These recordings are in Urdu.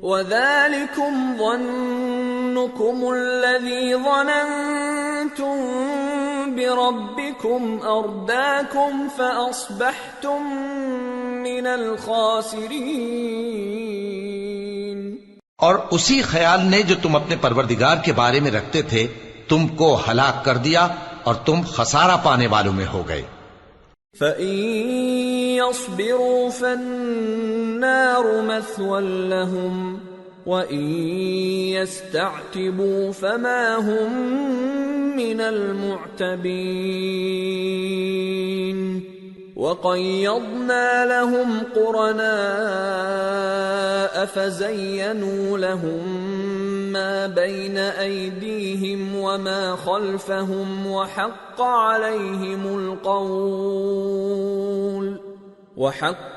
وَذَلِكُمْ ظَنُّكُمُ الَّذِي ظَنَنْتُمْ بِرَبِّكُمْ أَرْدَاكُمْ فَأَصْبَحْتُمْ مِنَ الْخَاسِرِينَ۔ اور اسی خیال نے جو تم اپنے پروردگار کے بارے میں رکھتے تھے تم کو ہلاک کر دیا اور تم خسارہ پانے والوں میں ہو گئے۔ فَإِن يَصْبِرُوا فَالنَّارُ مَثْوًى لَهُمْ وَإِن يَسْتَعْتِبُوا فَمَا هُمْ مِنَ الْمُعْتَبِينَ۔ وَقَيَّضْنَا لَهُمْ قُرَنَاءَ فَزَيَّنُوا لَهُم مَّا بَيْنَ أَيْدِيهِمْ وَمَا خَلْفَهُمْ وَحَقَّ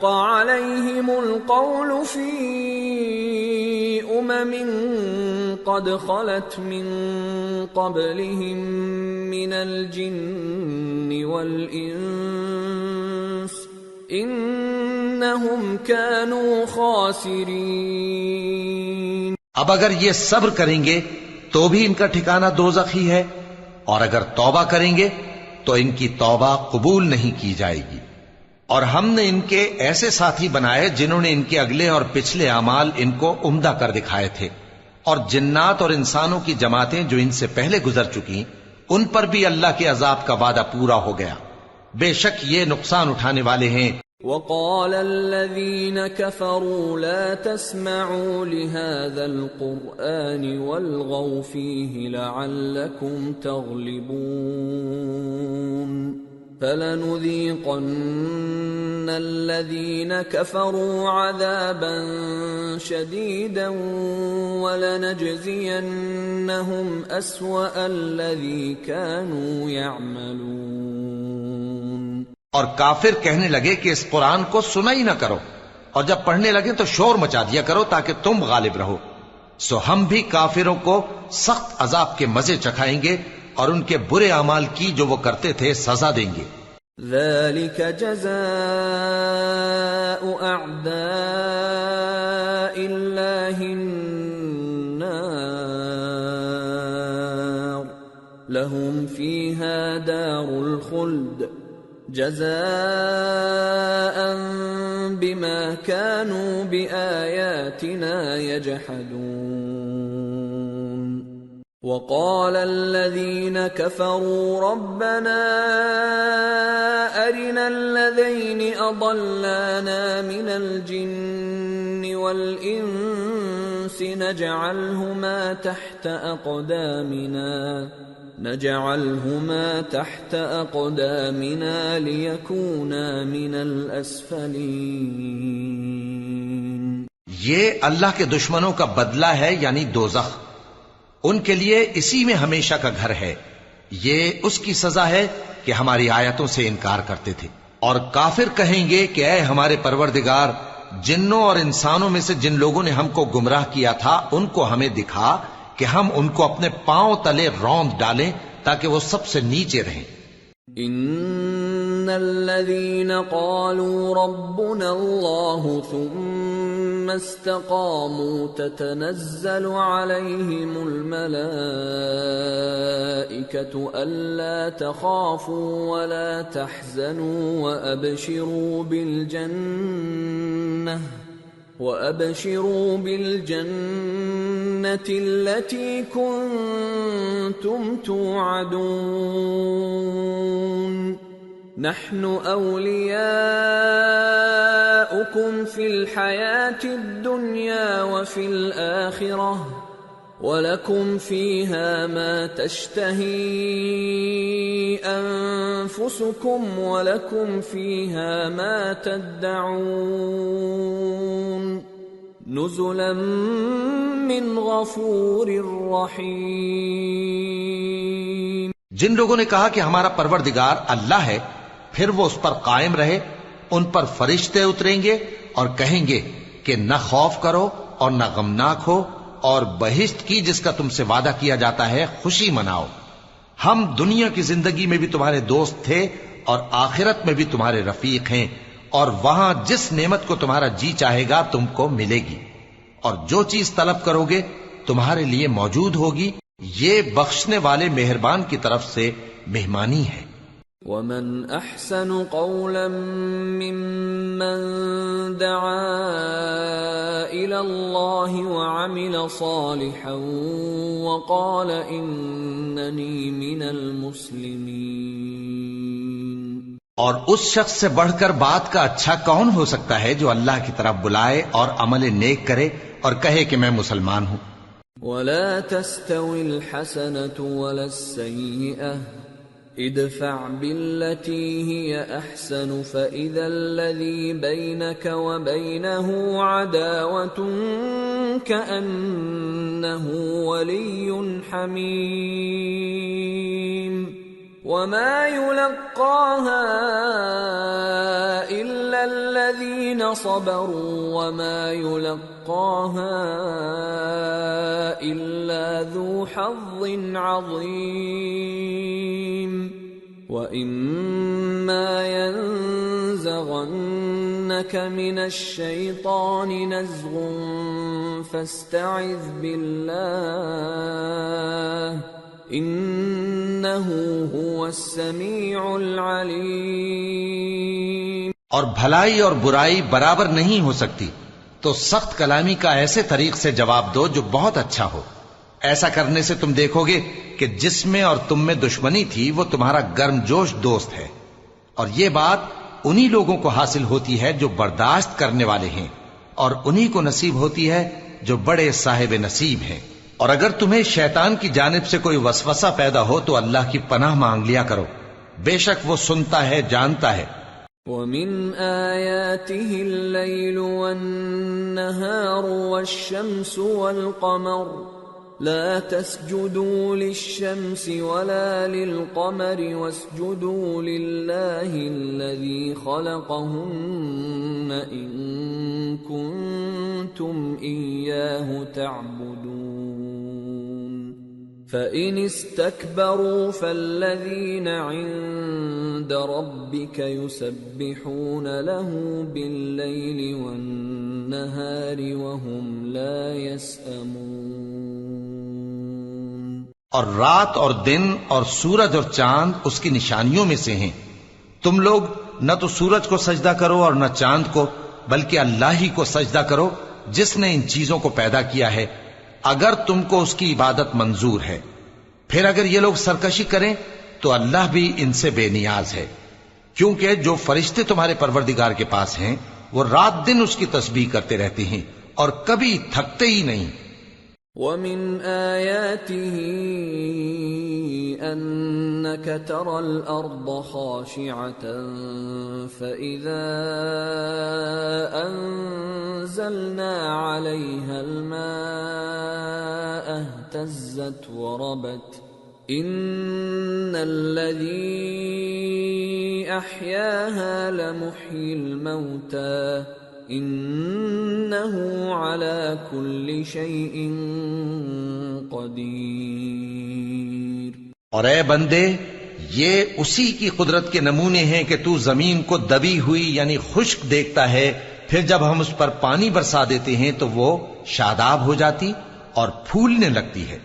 عَلَيْهِمُ الْقَوْلُ فِي أُمَمٍ قَدْ خَلَتْ مِن قَبْلِهِم مِّنَ الْجِنِّ وَالْإِنسِ إِنَّهُمْ كَانُوا خَاسِرِينَ۔ اب اگر یہ صبر کریں گے تو بھی ان کا ٹھکانہ دوزخ ہی ہے، اور اگر توبہ کریں گے تو ان کی توبہ قبول نہیں کی جائے گی۔ اور ہم نے ان کے ایسے ساتھی بنائے جنہوں نے ان کے اگلے اور پچھلے اعمال ان کو عمدہ کر دکھائے تھے، اور جنات اور انسانوں کی جماعتیں جو ان سے پہلے گزر چکی ان پر بھی اللہ کے عذاب کا وعدہ پورا ہو گیا، بے شک یہ نقصان اٹھانے والے ہیں۔ وَقَالَ الَّذِينَ كَفَرُوا لَا تَسْمَعُوا لِهَذَا الْقُرْآنِ وَالْغَوْا فِيهِ لَعَلَّكُمْ تَغْلِبُونَ فَلَنُذِيقَنَّ الَّذِينَ كَفَرُوا عَذَابًا شَدِيدًا وَلَنَجْزِيَنَّهُمْ أَسْوَأَ الَّذِي كَانُوا يَعْمَلُونَ۔ اور کافر کہنے لگے کہ اس قرآن کو سنا ہی نہ کرو، اور جب پڑھنے لگے تو شور مچا دیا کرو تاکہ تم غالب رہو، سو ہم بھی کافروں کو سخت عذاب کے مزے چکھائیں گے اور ان کے برے اعمال کی جو وہ کرتے تھے سزا دیں گے۔ ذَلِكَ جَزَاءُ أَعْدَاءِ اللَّهِ النَّارُ لَهُمْ فِيهَا دَارُ الْخُلْدِ جَزَاءً بِمَا كَانُوا بِآيَاتِنَا يَجْحَدُونَ۔ وَقَالَ الَّذِينَ كَفَرُوا رَبَّنَا أَرِنَا الَّذَيْنِ أَضَلَّانَا مِنَ الْجِنِّ وَالْإِنسِ نَجْعَلْهُمَا تَحْتَ أَقْدَامِنَا لِيَكُونَا مِنَ الْأَسْفَلِينَ۔ یہ اللہ کے دشمنوں کا بدلہ ہے، یعنی دوزخ، ان کے لیے اسی میں ہمیشہ کا گھر ہے۔ یہ اس کی سزا ہے کہ ہماری آیتوں سے انکار کرتے تھے۔ اور کافر کہیں گے کہ اے ہمارے پروردگار، جنوں اور انسانوں میں سے جن لوگوں نے ہم کو گمراہ کیا تھا ان کو ہمیں دکھا کہ ہم ان کو اپنے پاؤں تلے روند ڈالیں تاکہ وہ سب سے نیچے رہیں۔ ان الذين قالوا ربنا الله ثم استقاموا تتنزل عليهم الملائكة ألا تخافوا ولا تحزنوا وأبشروا بالجنة التي كنتم توعدون نحن أولياؤكم في الحياة الدنيا وفي الآخرة وَلَكُمْ فِيهَا مَا تَشْتَهِي أَنفُسُكُمْ وَلَكُمْ فِيهَا مَا تَدَّعُونَ نُزُلًا مِّنْ غَفُورٍ رَّحِيمٍ۔ جن لوگوں نے کہا کہ ہمارا پروردگار اللہ ہے، پھر وہ اس پر قائم رہے، ان پر فرشتے اتریں گے اور کہیں گے کہ نہ خوف کرو اور نہ غمناک ہو، اور بہشت کی جس کا تم سے وعدہ کیا جاتا ہے خوشی مناؤ۔ ہم دنیا کی زندگی میں بھی تمہارے دوست تھے اور آخرت میں بھی تمہارے رفیق ہیں، اور وہاں جس نعمت کو تمہارا جی چاہے گا تم کو ملے گی۔ اور جو چیز طلب کرو گے تمہارے لیے موجود ہوگی، یہ بخشنے والے مہربان کی طرف سے مہمانی ہے۔ ومن احسن قولا ممن دعا الى اللہ وعمل صالحا وقال اننی من المسلمین۔ اور اس شخص سے بڑھ کر بات کا اچھا کون ہو سکتا ہے جو اللہ کی طرف بلائے اور عمل نیک کرے اور کہے کہ میں مسلمان ہوں۔ ولا تستوي الحسنة ولا السيئة ادفع بالتي هي أحسن فإذا الذي بينك وبينه عداوة كأنه ولي حميم وما يلقاها إلا الذين صبروا وما يلقاها إلا ذو حظ عظيم وإما ينزغنك من الشيطان نزغ فاستعذ بالله انہ هو السمیع العلیم۔ اور بھلائی اور برائی برابر نہیں ہو سکتی، تو سخت کلامی کا ایسے طریق سے جواب دو جو بہت اچھا ہو۔ ایسا کرنے سے تم دیکھو گے کہ جس میں اور تم میں دشمنی تھی وہ تمہارا گرم جوش دوست ہے، اور یہ بات انہی لوگوں کو حاصل ہوتی ہے جو برداشت کرنے والے ہیں، اور انہی کو نصیب ہوتی ہے جو بڑے صاحب نصیب ہیں۔ اور اگر تمہیں شیطان کی جانب سے کوئی وسوسہ پیدا ہو تو اللہ کی پناہ مانگ لیا کرو، بے شک وہ سنتا ہے، جانتا ہے۔ وَمِنْ آيَاتِهِ اللَّيْلُ وَالنَّهَارُ وَالشَّمْسُ وَالْقَمَرُ لَا تَسْجُدُوا لِلشَّمْسِ وَلَا لِلْقَمَرِ وَاسْجُدُوا لِلَّهِ الَّذِي خَلَقَهُنَّ إِن كُنتُمْ إِيَّاهُ تَعْبُدُونَ فَإِنِ اسْتَكْبَرُوا فَالَّذِينَ عِندَ رَبِّكَ يُسَبِّحُونَ لَهُ بِاللَّيْلِ وَالنَّهَارِ وَهُمْ لَا يَسْأَمُونَ۔ اور رات اور دن اور سورج اور چاند اس کی نشانیوں میں سے ہیں، تم لوگ نہ تو سورج کو سجدہ کرو اور نہ چاند کو، بلکہ اللہ ہی کو سجدہ کرو جس نے ان چیزوں کو پیدا کیا ہے، اگر تم کو اس کی عبادت منظور ہے۔ پھر اگر یہ لوگ سرکشی کریں تو اللہ بھی ان سے بے نیاز ہے، کیونکہ جو فرشتے تمہارے پروردگار کے پاس ہیں وہ رات دن اس کی تسبیح کرتے رہتے ہیں اور کبھی تھکتے ہی نہیں۔ وَمِنْ آيَاتِهِ أَنَّكَ تَرَى الْأَرْضَ خَاشِعَةً فَإِذَا أَنزَلْنَا عَلَيْهَا الْمَاءَ اهْتَزَّتْ وَرَبَتْ إِنَّ الَّذِي أَحْيَاهَا لَمُحْيِي الْمَوْتَى انہ علی کل شیء قدیر۔ اور اے بندے، یہ اسی کی قدرت کے نمونے ہیں کہ تو زمین کو دبی ہوئی یعنی خشک دیکھتا ہے، پھر جب ہم اس پر پانی برسا دیتے ہیں تو وہ شاداب ہو جاتی اور پھولنے لگتی ہے۔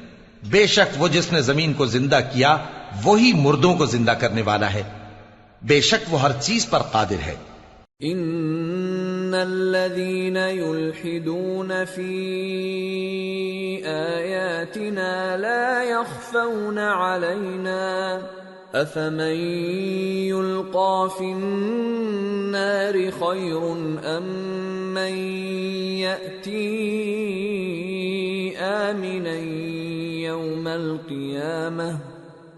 بے شک وہ جس نے زمین کو زندہ کیا وہی مردوں کو زندہ کرنے والا ہے، بے شک وہ ہر چیز پر قادر ہے۔ ان الذين يلحدون في آياتنا لا يخفون علينا افمن يلقى في النار خير ام من يأتي آمنا يوم القيامة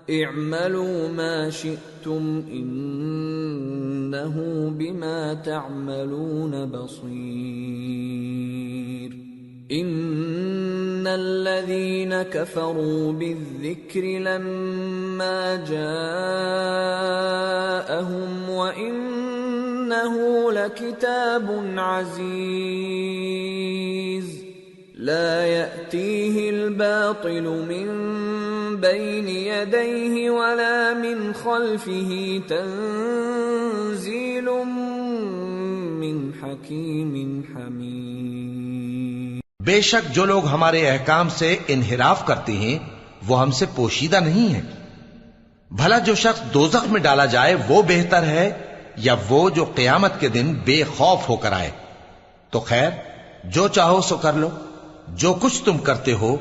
اعملوا ما شئتم انه بما تعملون بصير۔ ان الذين كفروا بالذكر لما جاءهم وانه لكتاب عزيز لا يأتيه الباطل من بين يديه ولا من خلفه تنزيل من حكيم حميد۔ بے شک جو لوگ ہمارے احکام سے انحراف کرتے ہیں وہ ہم سے پوشیدہ نہیں ہیں۔ بھلا جو شخص دوزخ میں ڈالا جائے وہ بہتر ہے یا وہ جو قیامت کے دن بے خوف ہو کر آئے؟ تو خیر جو چاہو سو کر لو، جو کچھ تم کرتے ہو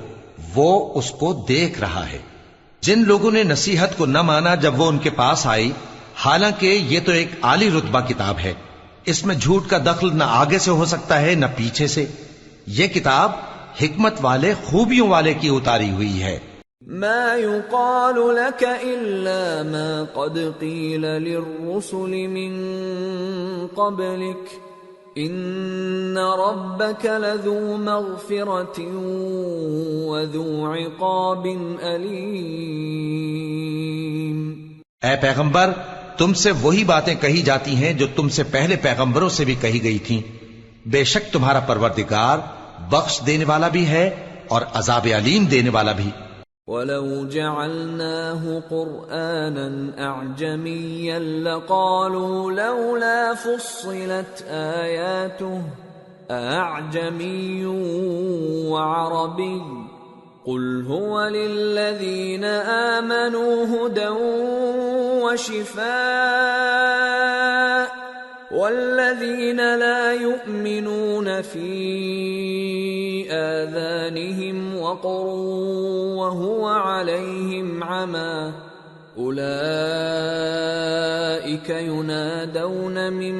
وہ اس کو دیکھ رہا ہے۔ جن لوگوں نے نصیحت کو نہ مانا جب وہ ان کے پاس آئی، حالانکہ یہ تو ایک عالی رتبہ کتاب ہے، اس میں جھوٹ کا دخل نہ آگے سے ہو سکتا ہے نہ پیچھے سے۔ یہ کتاب حکمت والے خوبیوں والے کی اتاری ہوئی ہے۔ ما يقال لك إلا ما قد قيل للرسل من قبلك إن ربك لذو مغفرة وذو عقاب أليم۔ اے پیغمبر، تم سے وہی باتیں کہی جاتی ہیں جو تم سے پہلے پیغمبروں سے بھی کہی گئی تھیں۔ بے شک تمہارا پروردگار بخش دینے والا بھی ہے اور عذاب علیم دینے والا بھی۔ وَلَوْ جَعَلْنَاهُ قُرْآنًا أَعْجَمِيًّا لَقَالُوا لَوْلَا فُصِّلَتْ آيَاتُهُ أَأَعْجَمِيٌّ وَعَرَبِيٌّ قُلْ هُوَ لِلَّذِينَ آمَنُوا هُدًى وَشِفَاءٌ وَالَّذِينَ لَا يُؤْمِنُونَ فِي آذَانِهِمْ وَقْرٌ وَهُوَ عَلَيْهِمْ عَمًى أُولَئِكَ يُنَادَوْنَ مِن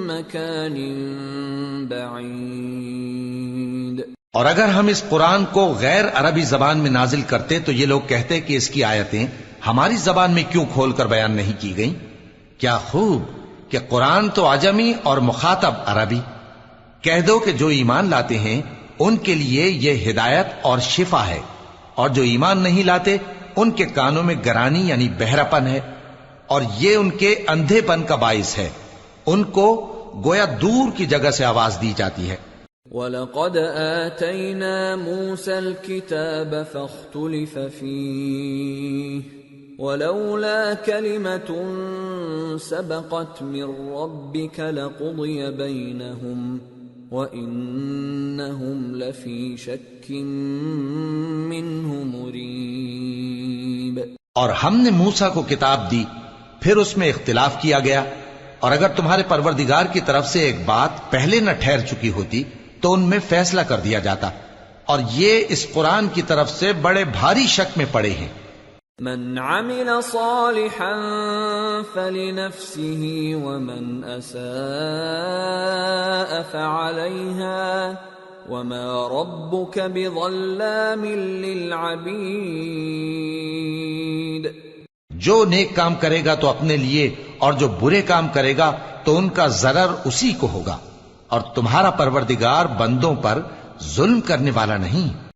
مَّكَانٍ بَعِيدٍ۔ اور اگر ہم اس قرآن کو غیر عربی زبان میں نازل کرتے تو یہ لوگ کہتے کہ اس کی آیتیں ہماری زبان میں کیوں کھول کر بیان نہیں کی گئیں؟ کیا خوب کہ قرآن تو عجمی اور مخاطب عربی۔ کہہ دو کہ جو ایمان لاتے ہیں ان کے لیے یہ ہدایت اور شفا ہے، اور جو ایمان نہیں لاتے ان کے کانوں میں گرانی یعنی بہراپن ہے، اور یہ ان کے اندھے پن کا باعث ہے، ان کو گویا دور کی جگہ سے آواز دی جاتی ہے۔ وَلَقَدْ آتَيْنَا مُوسَى الْكِتَابَ فَاخْتُلِفَ فِيهِ وَلَوْلَا كَلِمَةٌ سَبَقَتْ مِنْ رَبِّكَ لَقُضِيَ بَيْنَهُمْ وَإِنَّهُمْ لَفِي شَكٍّ مِّنْهُ مُرِيبٍ۔ اور ہم نے موسیٰ کو کتاب دی، پھر اس میں اختلاف کیا گیا، اور اگر تمہارے پروردگار کی طرف سے ایک بات پہلے نہ ٹھہر چکی ہوتی تو ان میں فیصلہ کر دیا جاتا، اور یہ اس قرآن کی طرف سے بڑے بھاری شک میں پڑے ہیں۔ من عمل صالحا فلنفسه ومن اساء فعليها وما ربك بظلام للعبید۔ جو نیک کام کرے گا تو اپنے لیے، اور جو برے کام کرے گا تو ان کا ضرر اسی کو ہوگا، اور تمہارا پروردگار بندوں پر ظلم کرنے والا نہیں۔